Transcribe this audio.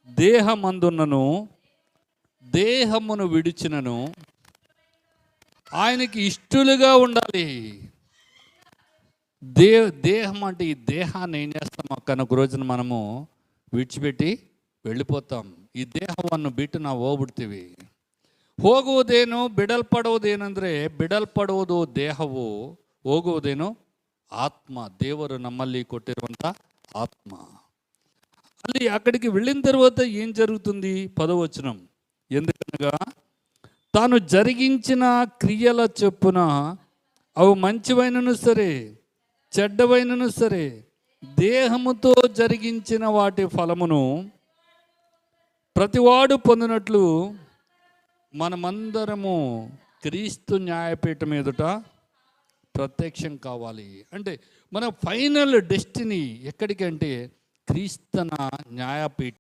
దేహమందున్నను దేహమును విడిచినను ఆయనకి ఇష్టలుగా ఉండాలి. దేహం అంటే ఈ దేహాన్ని ఏం చేస్తాం ఒక రోజున మనము విడిచిపెట్టి వెళ్ళిపోతాం. ಈ ದೇಹವನ್ನು ಬಿಟ್ಟು ನಾವು ಹೋಗ್ಬಿಡ್ತೀವಿ. ಹೋಗುವುದೇನು ಬಿಡಲ್ಪಡುವುದೇನೆಂದರೆ ಬಿಡಲ್ಪಡುವುದು ದೇಹವು, ಹೋಗುವುದೇನು ఆత్మ. దేవరు నమ్మల్ని కొట్టిరుವಂಥ ఆత్మ. ಅಲ್ಲಿ అక్కడికి వెళ్ళిన తర్వాత ఏం జరుగుతుంది? 10వ వచనం, ఎందుకనగా తాను జరిగించిన క్రియల చొప్పున అవి మంచివైనను సరే చెడ్డవైనను సరే దేహముతో జరిగించిన వాటి ఫలమును ప్రతివాడు పొందినట్లు మనమందరము క్రీస్తు న్యాయపీఠం ఎదుట ప్రత్యక్షం కావాలి. అంటే మన ఫైనల్ డెస్టినీ ఎక్కడికి అంటే క్రీస్తు న్యాయపీఠం.